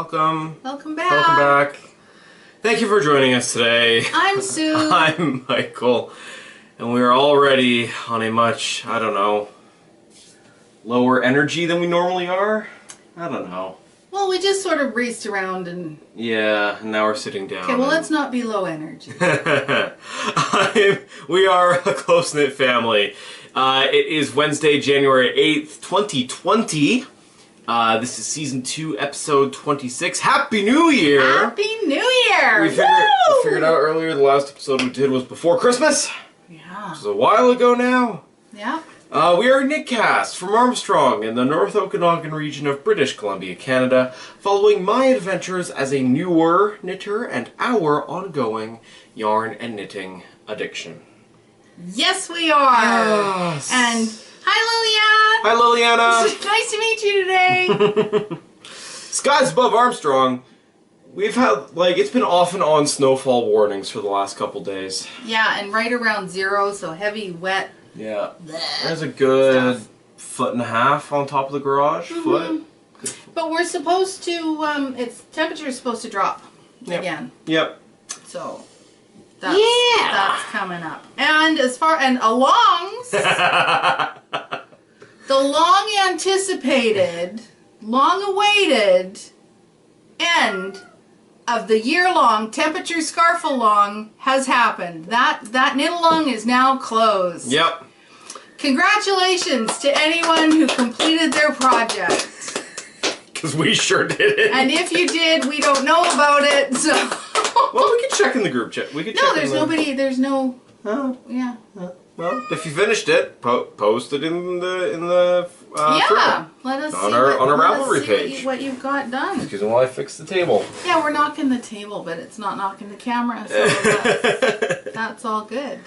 Welcome. Welcome back. Welcome back. Thank you for joining us today. I'm Sue. I'm Michael. And we're already on a much, lower energy than we normally are. I don't know. Well, we just sort of breezed around and... Yeah, and now we're sitting down. Okay, well, let's not be low energy. We are a close-knit family. It is Wednesday, January 8th, 2020. This is Season 2, Episode 26. Happy New Year! Happy New Year! We figured out earlier the last episode we did was before Christmas. Yeah. Which is a while ago now. Yeah. We are Knitcast from Armstrong in the North Okanagan region of British Columbia, Canada, following my adventures as a newer knitter and our ongoing yarn and knitting addiction. Yes, we are! Yes. And hi, Hi, Liliana! Liliana! Nice to meet you today! Skies above Armstrong. We've had, it's been off and on snowfall warnings for the last couple days. Yeah, and right around zero, so heavy, wet. Yeah. Bleh. There's a good Stuff. 1.5 feet on top of the garage. Foot. But we're supposed to, temperature's supposed to drop again. Yep. So, that's coming up. And along the long anticipated, long awaited end of the year-long temperature scarf-along has happened. That knit-along is now closed. Yep. Congratulations to anyone who completed their project. Because we sure did it. And if you did, we don't know about it, so... Well, we can check in the group chat. We can check there's nobody, there's no... Oh. Yeah. Well, if you finished it, post it in the Yeah, let us on see our Ravelry page. What you've got done. Excuse me while I fix the table. Yeah, we're knocking the table, but it's not knocking the camera, so that's all good.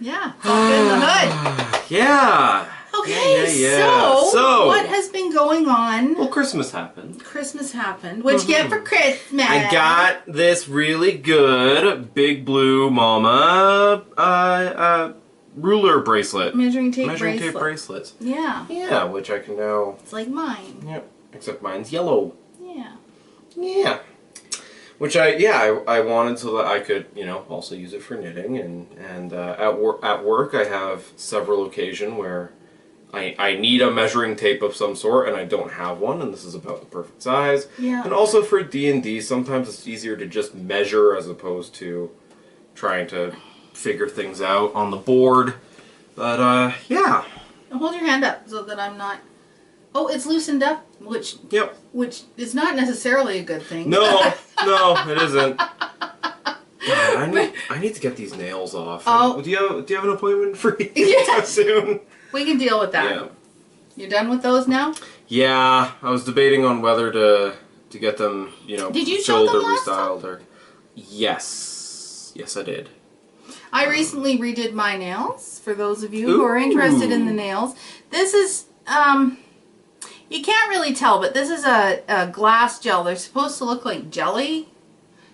Yeah, it's all good in the hood. Yeah. Okay, Yeah. So what has been going on? Well, Christmas happened. Christmas happened. What'd you get for Christmas? I got this really good Big Blue Mama ruler bracelet. Measuring tape bracelets. Yeah. Yeah, which I can now... It's like mine. Yep. Except mine's yellow. Yeah. Yeah. Which I wanted so that I could, also use it for knitting, and at work I have several occasions where I need a measuring tape of some sort and I don't have one, and this is about the perfect size. Yeah. And also for D&D, sometimes it's easier to just measure as opposed to trying to figure things out on the board. But yeah. Hold your hand up so that I'm not... Oh, it's loosened up, which is not necessarily a good thing. No, it isn't. God, I need to get these nails off. Oh. Do you have an appointment for you Yeah. soon? We can deal with that. Yeah. You're done with those now? Yeah, I was debating on whether to get them, Did you show filled them or last restyled or... Yes, I did. I recently redid my nails, for those of you who are interested in the nails. This is, you can't really tell, but this is a glass gel. They're supposed to look like jelly,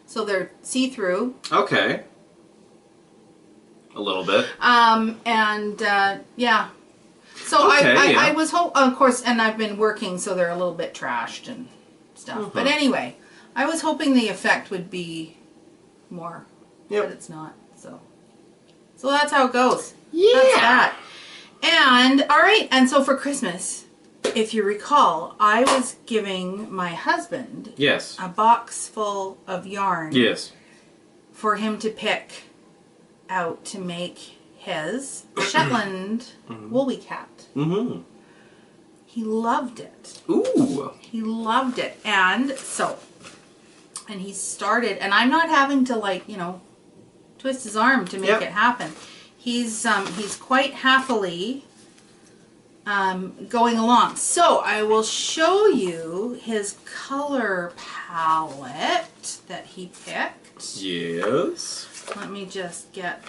so they're see-through. Okay. A little bit. Yeah. So Okay, I was of course, and I've been working, so they're a little bit trashed and stuff. But anyway, I was hoping the effect would be more, but it's not. So that's how it goes. Yeah. That's that. And all right, and so for Christmas, if you recall, I was giving my husband Yes. a box full of yarn. Yes. For him to pick out to make his Shetland woolly cat. Mm-hmm. He loved it. Ooh. He loved it. And he started, and I'm not having to twist his arm to make it happen. He's quite happily going along. So I will show you his color palette that he picked. Yes. Let me just get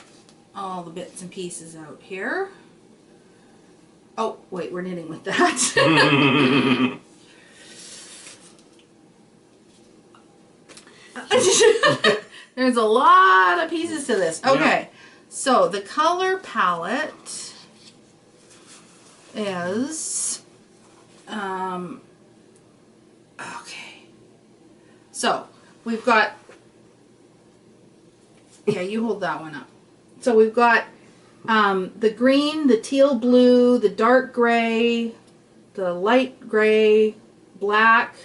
all the bits and pieces out here. Oh, wait, we're knitting with that. There's a lot of pieces to this. Okay, so the color palette is, okay, So we've got, yeah, you hold that one up. So we've got the green, the teal blue, the dark gray, the light gray, black,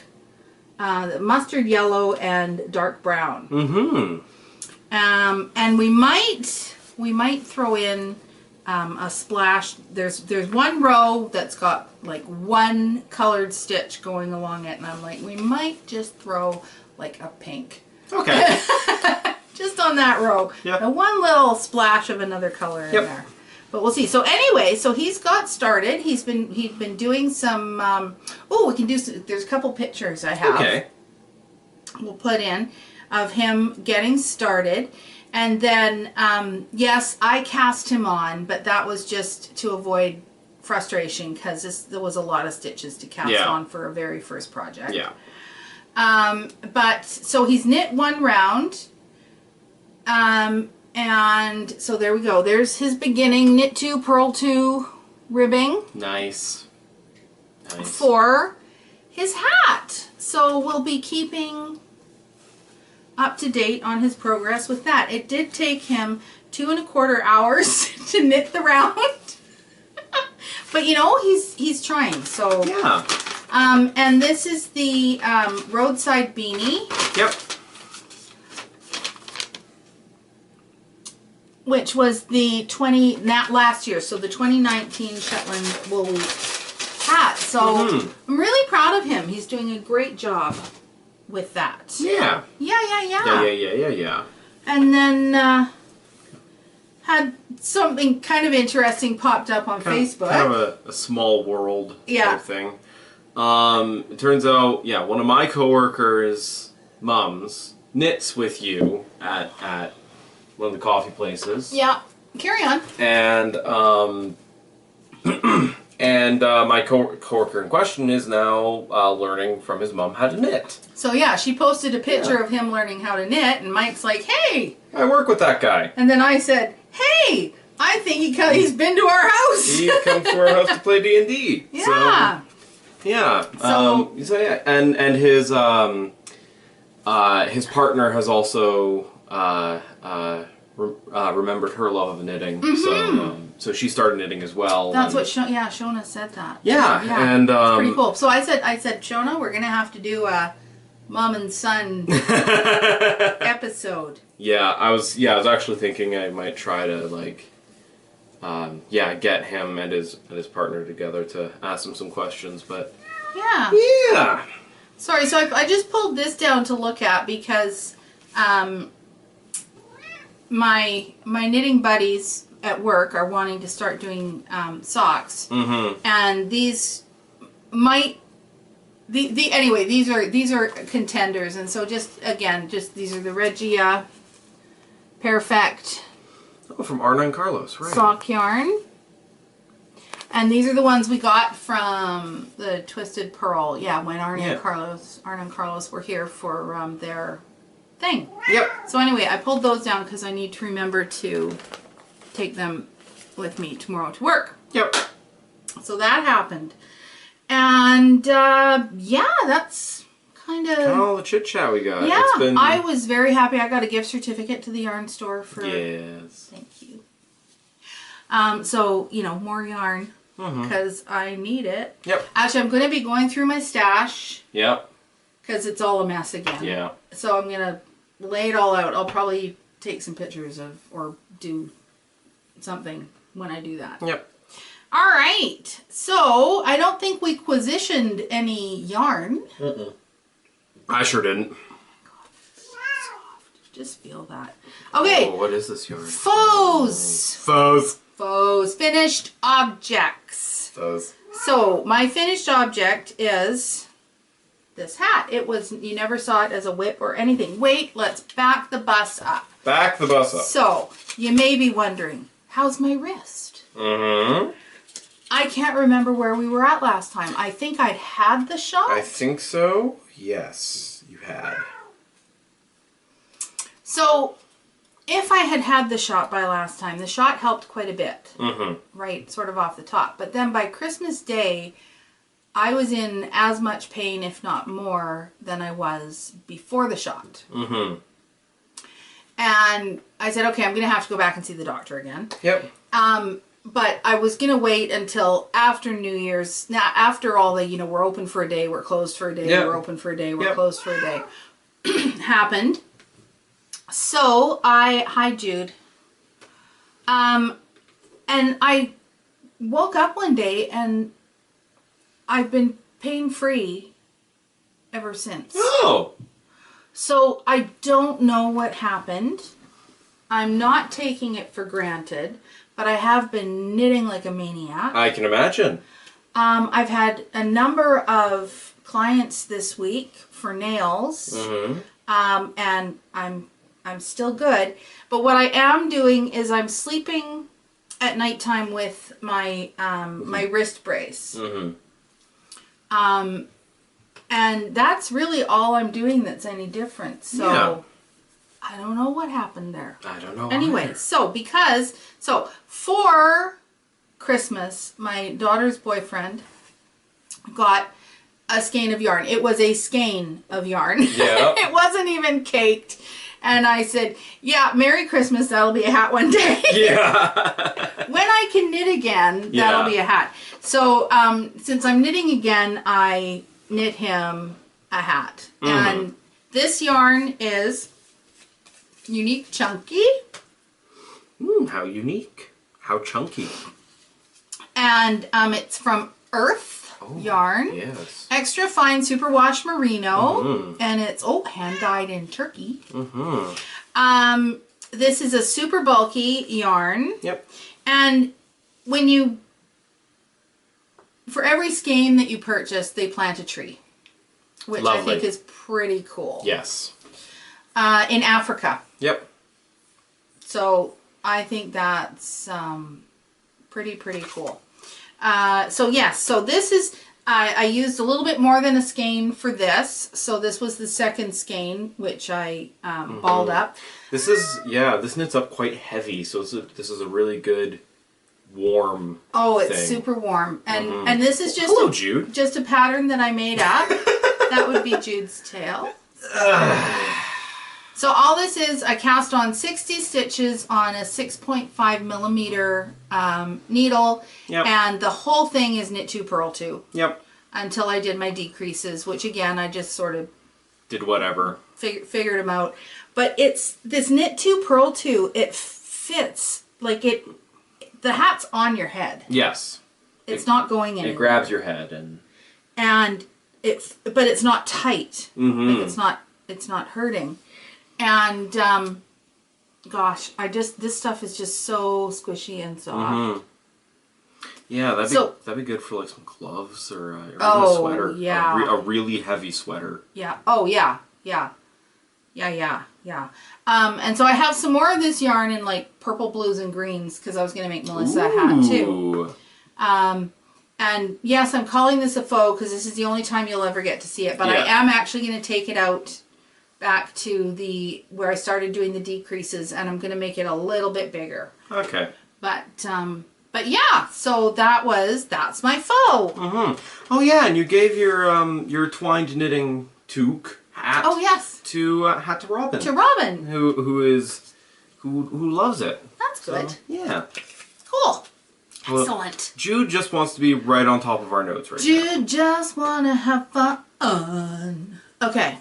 the mustard yellow, and dark brown. Mm-hmm. And we might throw in a splash. There's one row that's got like one colored stitch going along it, and I'm like, we might just throw like a pink. Okay. Just on that row. Yeah. And one little splash of another color in there. But we'll see. So anyway, so he's got started. He's been doing some. We can do. There's a couple pictures I have. Okay. We'll put in of him getting started, and then yes, I cast him on, but that was just to avoid frustration because there was a lot of stitches to cast on for a very first project. Yeah. But so he's knit one round. And so there we go. There's his beginning knit 2, purl 2 ribbing. Nice. For his hat. So we'll be keeping up to date on his progress with that. It did take him 2¼ hours to knit the round. But you know, he's trying. So yeah. And this is the roadside beanie. Yep. Which was the last year, so the 2019 Shetland wool hat. So I'm really proud of him. He's doing a great job with that. Yeah. Yeah. And then had something kind of interesting popped up on Facebook. Kind of a small world type thing. It turns out, one of my coworkers' mums knits with you at one of the coffee places. Yeah. Carry on. And my coworker in question is now learning from his mom how to knit. So yeah, she posted a picture of him learning how to knit, and Mike's like, "Hey, I work with that guy." And then I said, "Hey, I think he's been to our house. He comes to our house to play D&D. Yeah. So and his partner has also remembered her love of knitting. So she started knitting as well. That's what Shona said that. Yeah. And it's pretty cool. So I said, Shona, we're gonna have to do a mom and son episode. Yeah, I was actually thinking I might try to get him and his partner together to ask him some questions, but yeah. Sorry, so I just pulled this down to look at because my knitting buddies at work are wanting to start doing socks, and these might. Anyway, these are contenders, and so just these are the Regia Perfect from Arna and Carlos, right? Sock yarn, and these are the ones we got from the Twisted Pearl. Yeah, when Arna and Carlos were here for their thing. Yep. So anyway, I pulled those down because I need to remember to take them with me tomorrow to work. Yep. So that happened. And that's kind of all the chit chat we got. Yeah, it's been... I was very happy. I got a gift certificate to the yarn store for. Yes. Thank you. So more yarn because I need it. Yep. Actually, I'm going to be going through my stash. Yep. Because it's all a mess again. Yeah. So I'm going to lay it all out. I'll probably take some pictures or do something when I do that. Yep. All right. So I don't think we quisitioned any yarn. I sure didn't. God, soft. Just feel that. Okay. Oh, what is this yarn? Faux finished objects. Faux. So my finished object is this hat. It was, you never saw it as a whip or anything. Wait, let's back the bus up. Back the bus up. So you may be wondering, how's my wrist? I can't remember where we were at last time. I think I'd had the shot. I think so. Yes, you had. So if I had the shot by last time, the shot helped quite a bit. Right, sort of off the top. But then by Christmas Day, I was in as much pain, if not more, than I was before the shot. Mm-hmm. And I said, okay, I'm going to have to go back and see the doctor again. Yep. But I was going to wait until after New Year's. Now, after all the, we're open for a day, we're closed for a day, Yep. we're open for a day, we're Yep. closed for a day, happened. So hi Jude. And I woke up one day and I've been pain-free ever since. Oh. So I don't know what happened. I'm not taking it for granted, but I have been knitting like a maniac. I can imagine. I've had a number of clients this week for nails, Mm-hmm. and I'm still good. But what I am doing is I'm sleeping at nighttime with my my wrist brace. Mm-hmm. And that's really all I'm doing that's any different. So Yeah. I don't know what happened there. I don't know. Anyway, either. so for Christmas, my daughter's boyfriend got a skein of yarn. It was a skein of yarn. Yeah. It wasn't even caked. And I said, yeah, Merry Christmas, that'll be a hat one day. Yeah. When I can knit again, that'll Yeah. be a hat. So since I'm knitting again, I knit him a hat. Mhm. And this yarn is Unique Chunky. How unique. How chunky. And it's from Earth yarn. Yes. Extra fine superwash merino. Mhm. And it's, hand dyed in Turkey. Mm-hmm. This is a super bulky yarn. Yep. And for every skein that you purchase, they plant a tree, which I Lovely. think is pretty cool. Yes. In Africa. Yep. So I think that's pretty cool. So yes, so this is, I used a little bit more than a skein for this. So this was the second skein, which I balled up. This knits up quite heavy, so this is a really good warm Oh, it's thing. super warm. And this is just Hello, Jude. just a pattern that I made up. That would be Jude's tail. So all this is, I cast on 60 stitches on a 6.5 millimeter needle. Yep. And the whole thing is knit 2, purl 2. Yep. Until I did my decreases, which again, I just sort of Did whatever. figured them out. But it's this knit 2, purl 2, it fits, like the hat's on your head. Yes. It's not going anywhere. It grabs your head and but it's not tight. Mhm. Like it's not hurting. And gosh, this stuff is just so squishy and soft. Mhm. Yeah, that'd be good for like some gloves or even a sweater. Yeah. A really heavy sweater. Yeah. Oh yeah. Yeah. And so I have some more of this yarn in like purple, blues, and greens because I was going to make Melissa a hat too. Ooh. And yes, I'm calling this a faux because this is the only time you'll ever get to see it. But I Yeah. am actually going to take it out back to where I started doing the decreases, and I'm going to make it a little bit bigger. Okay. But yeah, so that's my faux. Mhm. Oh yeah, and you gave your twined knitting toque hat. Oh yes, To Robin. to Robin. Who loves it. That's So, good. yeah. Cool. Well, Excellent. Jude just wants to be right on top of our notes right now. Jude just wanna have fun. Okay.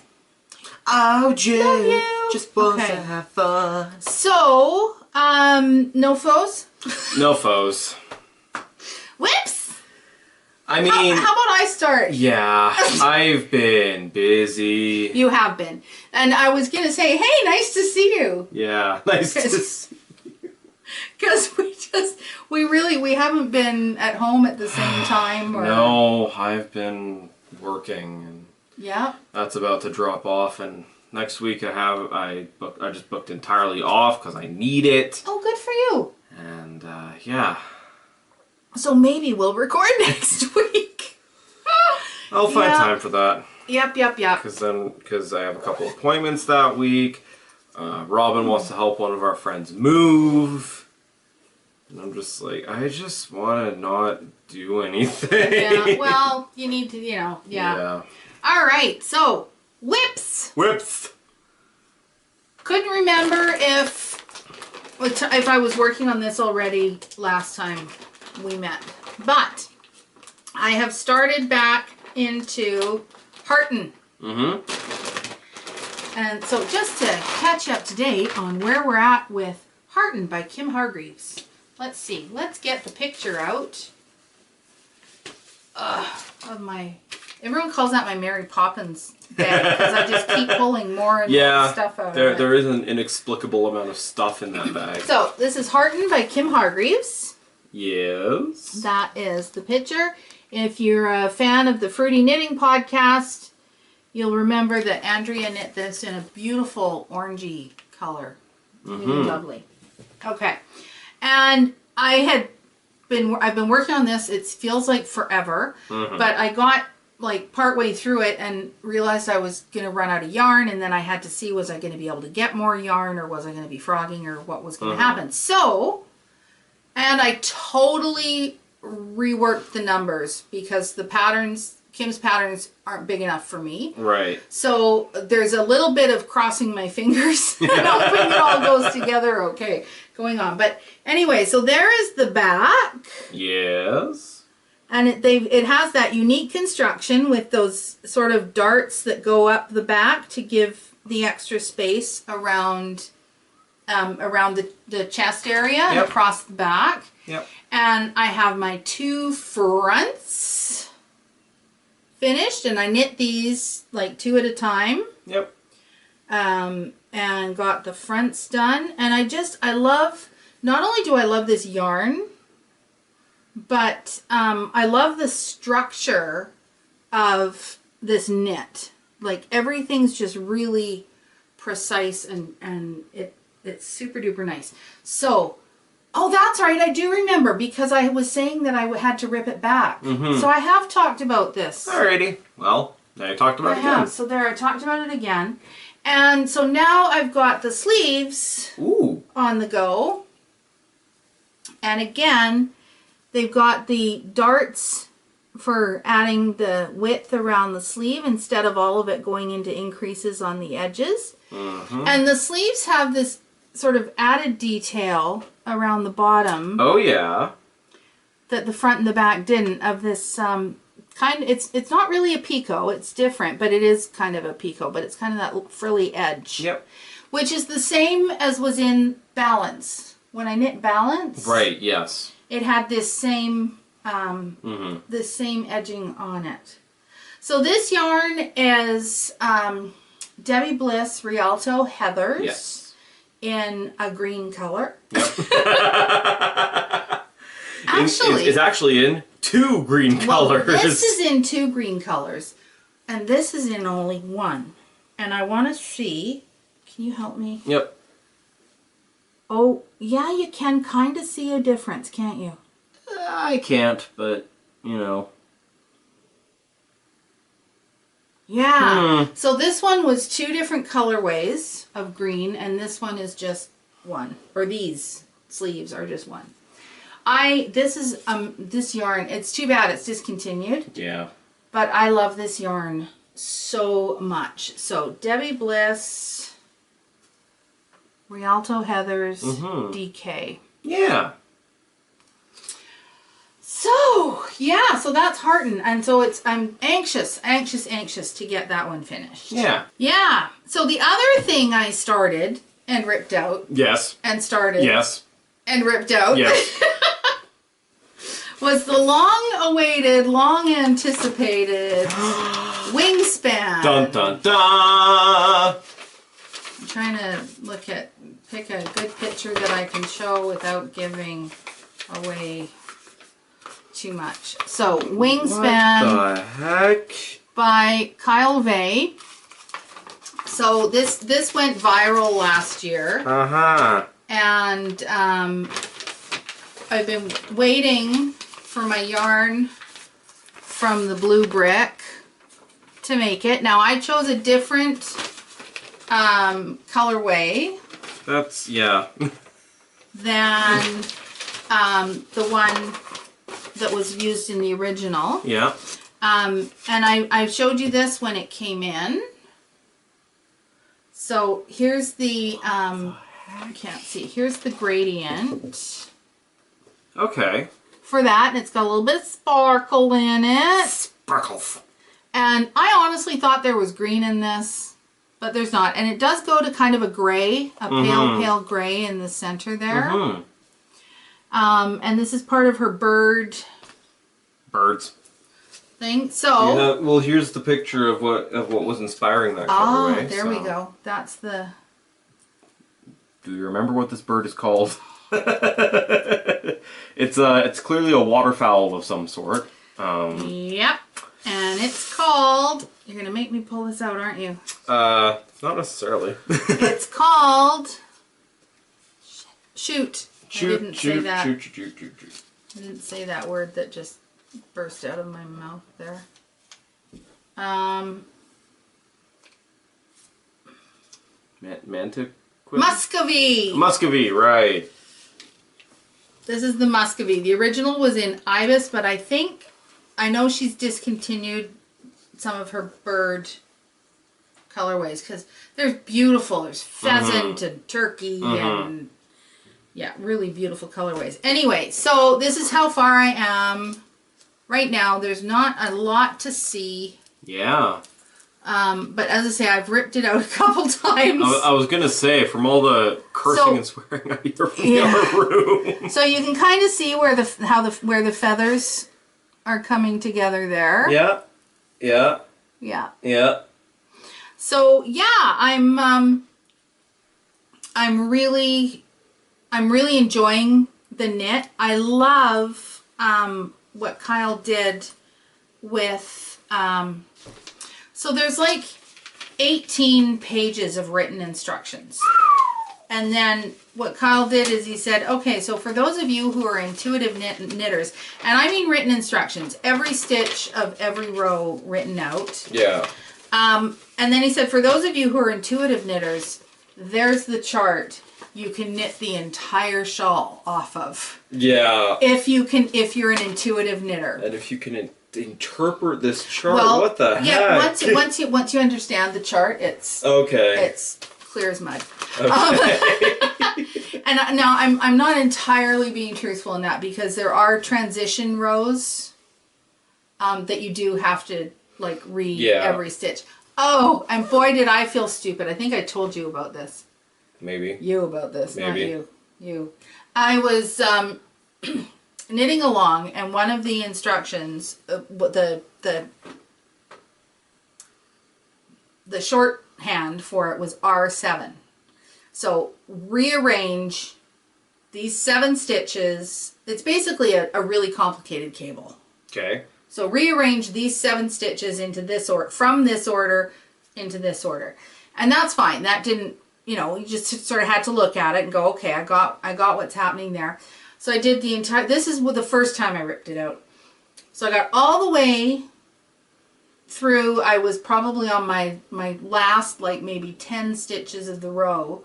Oh, Jude Love you. just wants Okay. to have fun. So, no faux? No foes. Whoops! I How mean, about I start? yeah, I've been busy. You have been. And I was gonna say, hey, nice to see you. Yeah, nice to see. Because we haven't been at home at the same time. Or, No, I've been working, and Yeah. that's about to drop off. And next week I just booked entirely off because I need it. Oh, good for you. And yeah, So maybe we'll record next week. I'll find Yeah. time for that. Yep. Because I have a couple appointments that week. Robin wants to help one of our friends move. And I'm just like, I just want to not do anything. Yeah, well, you need to, yeah. All right, so whips. Whips. Couldn't remember if I was working on this already last time we met, but I have started back into Hearten. And so just to catch up to date on where we're at with Hearten by Kim Hargreaves. Let's see. Let's get the picture out of my... Everyone calls that my Mary Poppins bag because I just keep pulling more and more stuff out of it. There is an inexplicable amount of stuff in that bag. So this is Hearten by Kim Hargreaves. Yes. That is the picture. If you're a fan of the Fruity Knitting Podcast, you'll remember that Andrea knit this in a beautiful orangey color. Really lovely. Okay. And I've been working on this, it feels like forever, but I got like partway through it and realized I was going to run out of yarn, and then I had to see, was I going to be able to get more yarn, or was I going to be frogging, or what was going to happen. So, and I totally reworked the numbers because the patterns, Kim's patterns, aren't big enough for me. Right. So there's a little bit of crossing my fingers and hoping it all goes together okay going on. But anyway, so there is the back. Yes. And it has that unique construction with those sort of darts that go up the back to give the extra space around the chest area and across the back. Yep. And I have my two fronts finished, and I knit these like 2 at a time. Yep. And got the fronts done. And I love, not only do I love this yarn, but I love the structure of this knit. Like everything's just really precise, and it's super duper nice. So, oh, that's right, I do remember, because I was saying that I had to rip it back. So I have talked about this. Alrighty. Well, now you talked about it again. So there, I talked about it again. And so now I've got the sleeves on the go. And again, they've got the darts for adding the width around the sleeve instead of all of it going into increases on the edges. And the sleeves have this sort of added detail around the bottom. Oh yeah. That the front and the back didn't, of this it's not really a picot, it's different, but it is kind of a picot, but it's kind of that frilly edge. Yep. Which is the same as was in Balance. When I knit Balance. Right, yes. It had this same this same edging on it. So this yarn is Debbie Bliss Rialto Heathers in a green color. Yep. Actually, it's actually in 2 green colors. This is in 2 green colors, and this is in only 1. And I want to see. Can you help me? Yep. Oh, yeah, you can kind of see a difference, can't you? I can't, but, you know. Yeah. So this one was 2 different colorways of green, and this one is just 1. Or these sleeves are just 1. This yarn, it's too bad it's discontinued. Yeah. But I love this yarn so much. So Debbie Bliss, Rialto Heathers, DK. Yeah. So, yeah, so that's Hearten. And so I'm anxious to get that one finished. Yeah. Yeah. So the other thing I started and ripped out. Yes. And started. Yes. And ripped out. Yes. Was the long-awaited, long-anticipated Wingspan. Dun dun dun! I'm trying to pick a good picture that I can show without giving away too much. So, Wingspan. What the heck? By Kyle Vey. So this went viral last year. And I've been waiting for my yarn from the Blue Brick to make it. Now I chose a different colorway. That's, yeah. Than the one that was used in the original. Yeah. And I showed you this when it came in. So here's the, I can't see, here's the gradient. Okay. For that, and it's got a little bit of sparkle in it. Sparkles. And I honestly thought there was green in this, but there's not. And it does go to kind of a gray, a pale gray in the center there. And this is part of her birds thing. So yeah, well, here's the picture of what was inspiring that colorway. There we go. That's the. Do you remember what this bird is called? It's clearly a waterfowl of some sort. Yep. And it's called. You're gonna make me pull this out, aren't you? Not necessarily. It's called. Shoot. I didn't say that. Shoot. I didn't say that word that just burst out of my mouth there. Mantic? Muscovy! Muscovy, right. This is the Muscovy. The original was in Ibis, but I know she's discontinued some of her bird colorways because there's beautiful. There's pheasant and turkey and yeah, really beautiful colorways. Anyway, so this is how far I am right now. There's not a lot to see. Yeah. But as I say, I've ripped it out a couple times. I was gonna say, from all the cursing and swearing I hear from the other room. So you can kind of see where the feathers are coming together there. Yeah. So yeah, I'm really enjoying the knit. I love what Kyle did with so there's like 18 pages of written instructions. And then what Kyle did is he said, okay, so for those of you who are intuitive knitters, and I mean written instructions, every stitch of every row written out. Yeah. And then he said, for those of you who are intuitive knitters, there's the chart you can knit the entire shawl off of. Yeah. If you're an intuitive knitter. And if you can interpret this chart, well, what the heck? Yeah, once you understand the chart, it's clear as mud. Okay. And now I'm not entirely being truthful in that because there are transition rows that you do have to like read every stitch. Oh, and boy did I feel stupid. I think I told you about this. Maybe. You about this, Maybe. not you. You. I was knitting along, and one of the instructions, the shorthand for it was R7. So rearrange these 7 stitches. It's basically a really complicated cable. Okay. So rearrange these 7 stitches into this order, from this order into this order. And that's fine. That didn't, you just sort of had to look at it and go, okay, I got what's happening there. So I did the entire, this is the first time I ripped it out. So I got all the way through, I was probably on my last, like maybe 10 stitches of the row.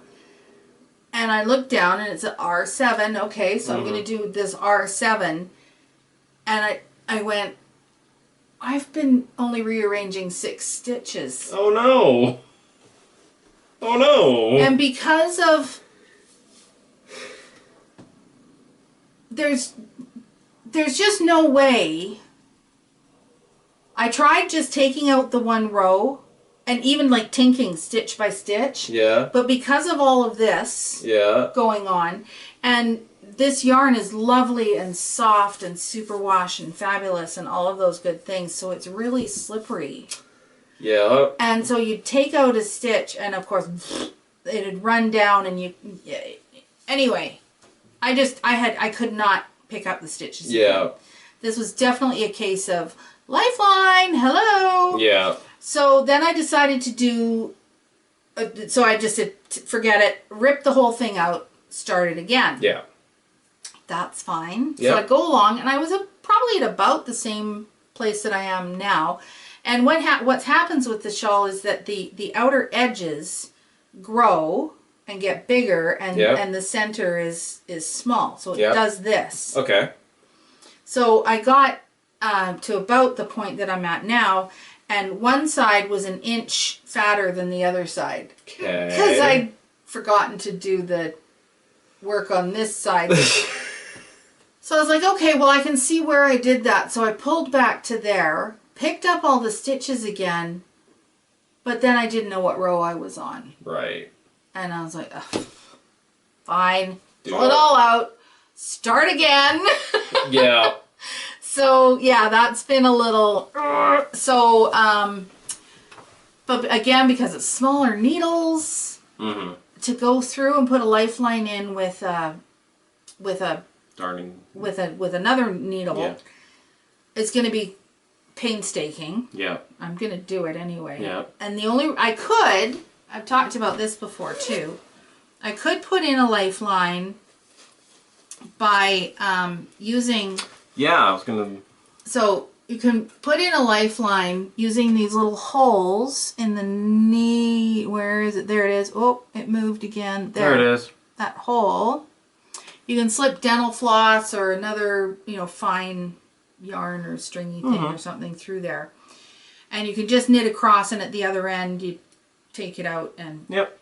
And I looked down and it's an R7. Okay, so I'm going to do this R7. And I went, I've been only rearranging 6 stitches. Oh no. Oh no. And because of, there's just no way. I tried just taking out the one row and even like tinking stitch by stitch. Yeah. But because of all of this going on, and this yarn is lovely and soft and superwash and fabulous and all of those good things, so it's really slippery. Yeah. And so you'd take out a stitch and of course it'd run down and anyway, I could not pick up the stitches. Yeah. Again. This was definitely a case of lifeline, hello. Yeah. So then I decided to do, so I just said, forget it, rip the whole thing out, start it again. Yeah. That's fine. Yep. So I go along, and I was probably at about the same place that I am now. And what happens with the shawl is that the outer edges grow and get bigger, and Yep. and the center is small, so it Yep. does this. Okay. So I got to about the point that I'm at now, and one side was an inch fatter than the other side Okay. because I'd forgotten to do the work on this side. So I was like, okay, well, I can see where I did that. So I pulled back to there, picked up all the stitches again, but then I didn't know what row I was on. Right. And I was like, ugh, fine, Do pull it it. all out, start again. Yeah. So yeah, that's been a little, so, but again, because it's smaller needles, Mm-hmm. to go through and put a lifeline in with Darning. with another needle, Yeah. it's going to be painstaking. Yeah. I'm going to do it anyway. Yeah. And I've talked about this before too. I could put in a lifeline by using, Yeah, I was gonna. so you can put in a lifeline using these little holes in the knee. Where is it? There it is. Oh, it moved again. There it is. That hole. You can slip dental floss or another, fine yarn or stringy thing or something through there. And you can just knit across, and at the other end you take it out and, Yep.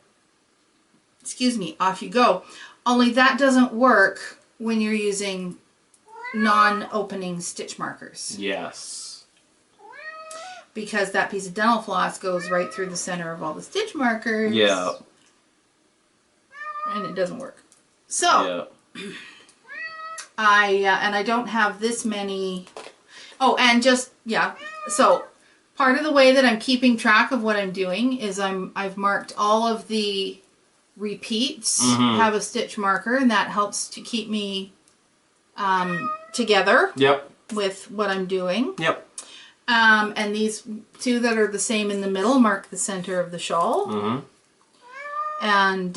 excuse me, off you go. Only that doesn't work when you're using non-opening stitch markers, Yes. because that piece of dental floss goes right through the center of all the stitch markers. Yeah. And it doesn't work. So Yeah. I don't have this many. Oh, and just, yeah. So part of the way that I'm keeping track of what I'm doing is I've marked all of the repeats, have a stitch marker, and that helps to keep me together Yep. with what I'm doing. Yep. And these two that are the same in the middle mark the center of the shawl. Mm-hmm. And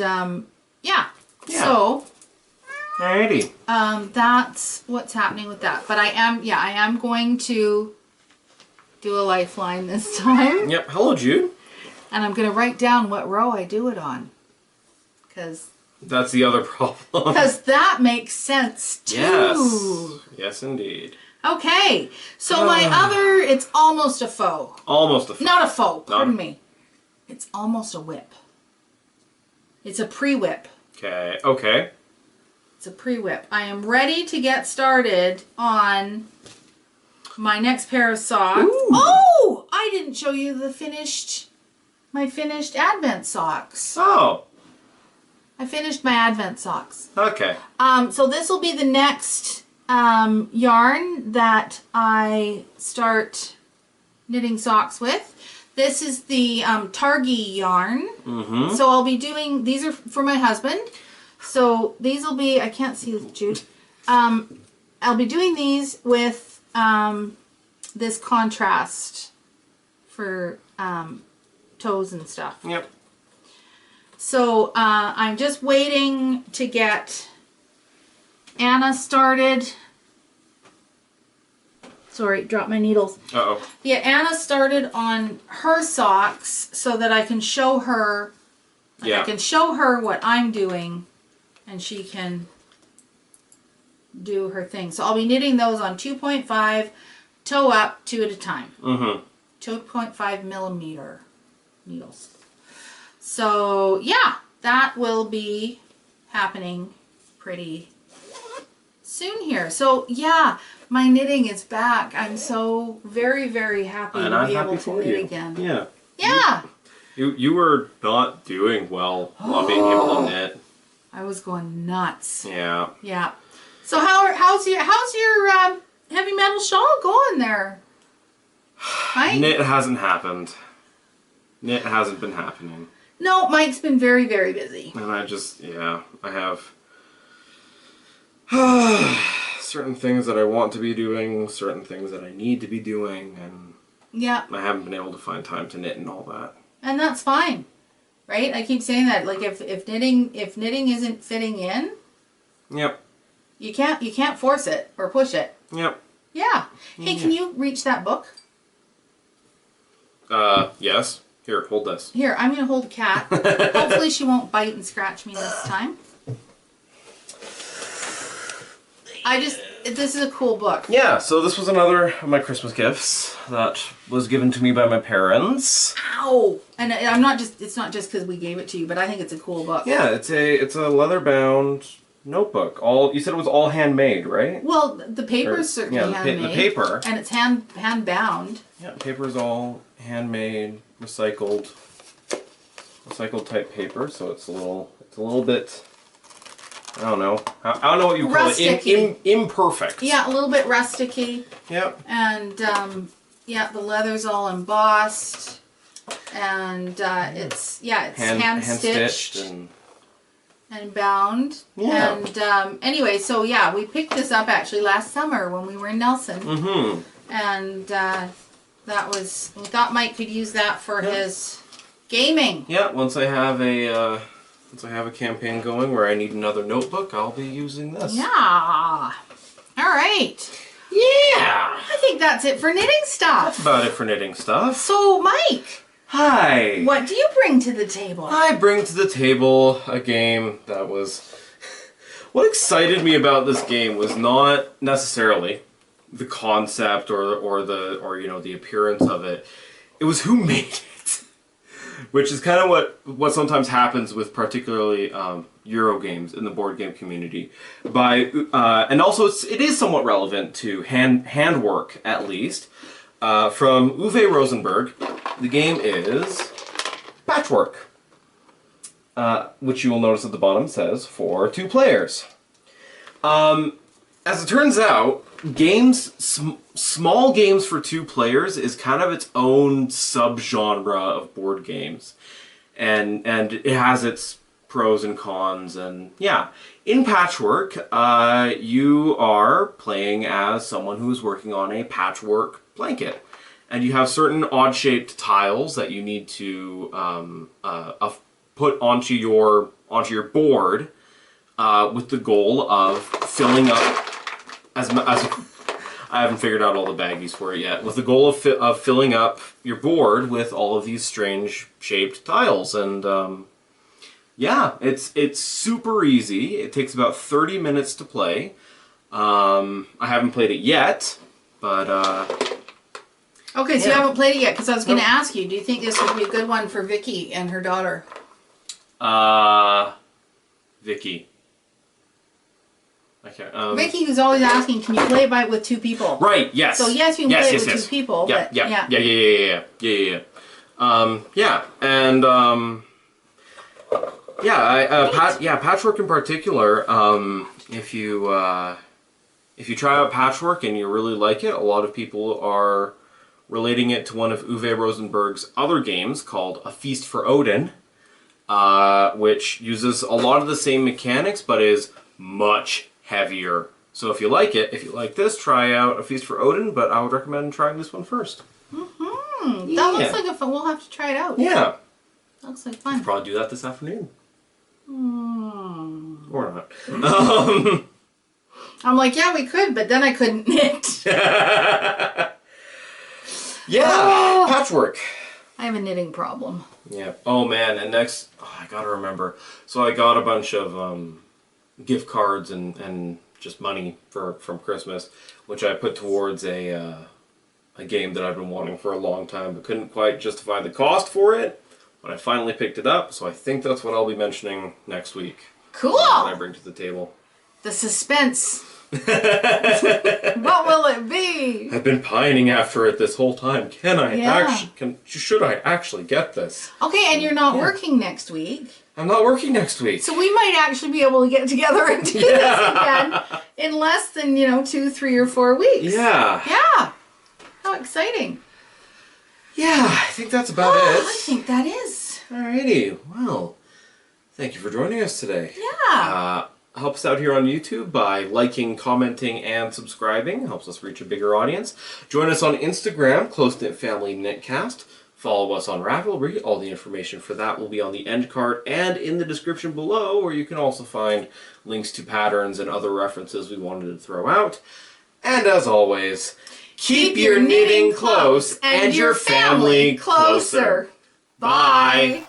yeah. Yeah. So Alrighty. that's what's happening with that. But I am going to do a lifeline this time. Yep. Hello, Jude. And I'm going to write down what row I do it on. Because That's the other problem. that makes sense too. Yes. Yes, indeed. Okay. So my other, it's almost a faux. Almost a. Not a faux, pardon No. me. It's almost a whip. It's a pre-whip. Okay. Okay. It's a pre-whip. I am ready to get started on my next pair of socks. Ooh. Oh! I didn't show you my finished Advent socks. Oh. I finished my Advent socks. Okay. So this will be the next yarn that I start knitting socks with. This is the Targhee yarn. Mm-hmm. So I'll be doing, these are for my husband. So these will be, I can't see Jude. I'll be doing these with this contrast for toes and stuff. Yep. So I'm just waiting to get Anna started. Sorry, dropped my needles. Uh-oh. Yeah, Anna started on her socks so that I can show her. Yeah. I can show her what I'm doing, and she can do her thing. So I'll be knitting those on 2.5, toe up, 2 at a time. Mm-hmm. 2.5 millimeter needles. So yeah, that will be happening pretty soon here. So yeah, my knitting is back. I'm so very, very happy And to I'm be happy able to for knit you. again. Yeah. Yeah, You were not doing well while being able to knit. I was going nuts. Yeah. Yeah. So how's your heavy metal shawl going there? Right? Knit hasn't happened. Knit hasn't been happening. No, Mike's been very, very busy. And I just, yeah, I have certain things that I want to be doing, certain things that I need to be doing, and Yeah, I haven't been able to find time to knit and all that. and that's fine, right? I keep saying that. Like if knitting isn't fitting in, Yep. you can't force it or push it. Yep. Yeah. Hey, can you reach that book? Yes. Here, hold this. Here, I'm going to hold a cat. Hopefully she won't bite and scratch me this time. This is a cool book. Yeah, so this was another of my Christmas gifts that was given to me by my parents. Ow! And it's not just because we gave it to you, but I think it's a cool book. Yeah, it's a leather-bound notebook. You said it was all handmade, right? Well, the paper is certainly handmade. The paper. And it's hand bound. Yeah, the paper is all handmade, recycled type paper, so it's a little bit, I don't know what you call it. Imperfect. Yeah, a little bit rusticy. Yep. And yeah, the leather's all embossed, and it's hand stitched and bound. Yeah. And anyway, so yeah, we picked this up actually last summer when we were in Nelson. Mm-hmm. And we thought Mike could use that for his gaming. Yeah. Once I have a campaign going where I need another notebook, I'll be using this. Yeah. All right. Yeah. I think that's it for knitting stuff. That's about it for knitting stuff. So, Mike. Hi. What do you bring to the table? I bring to the table a game that was... What excited me about this game was not necessarily the concept or the appearance of it. It was who made it. Which is kind of what sometimes happens with particularly Euro games in the board game community. And also it is somewhat relevant to handwork, at least. From Uwe Rosenberg, the game is Patchwork, which you will notice at the bottom says for 2 players. As it turns out, small games for 2 players is kind of its own subgenre of board games, and it has its pros and cons. And yeah, in Patchwork, you are playing as someone who's working on a patchwork blanket, and you have certain odd-shaped tiles that you need to put onto your board with the goal of filling up as I haven't figured out all the baggies for it yet. With the goal of filling up your board with all of these strange shaped tiles, and yeah, it's super easy. It takes about 30 minutes to play. I haven't played it yet, but okay, so you haven't played it yet, because I was going to ask you, do you think this would be a good one for Vicky and her daughter? Vicky. Okay. Vicky was always asking, can you play it with 2 people? Right. Yes. So yes, you can play it with 2 people. Yeah. But, Yeah. And Patchwork in particular. If you try out Patchwork and you really like it, a lot of people are relating it to one of Uwe Rosenberg's other games called A Feast for Odin, which uses a lot of the same mechanics but is much heavier. So if you like this, try out A Feast for Odin, but I would recommend trying this one first. Mm-hmm. That looks like a fun. We'll have to try it out. Yeah. Looks like fun. Probably do that this afternoon. Mm. Or not. I'm like, yeah, we could, but then I couldn't knit. Yeah, Patchwork. I have a knitting problem. Yeah. Oh man, and next, I gotta remember. So I got a bunch of gift cards and just money from Christmas, which I put towards a game that I've been wanting for a long time, but couldn't quite justify the cost for it. But I finally picked it up, so I think that's what I'll be mentioning next week. Cool. What I bring to the table. The suspense. What will it be? I've been pining after it this whole time. Should I actually get this? Okay, and you're not working next week. I'm not working next week. So we might actually be able to get together and do this again in less than, 2, 3, or 4 weeks. Yeah. Yeah. How exciting. Yeah, I think that's about it. I think that is. Alrighty. Well, thank you for joining us today. Yeah. Help us out here on YouTube by liking, commenting, and subscribing. Helps us reach a bigger audience. Join us on Instagram, Close Knit Family Knitcast. Follow us on Ravelry. All the information for that will be on the end card and in the description below, where you can also find links to patterns and other references we wanted to throw out. And as always, keep your knitting close and your family closer. Bye.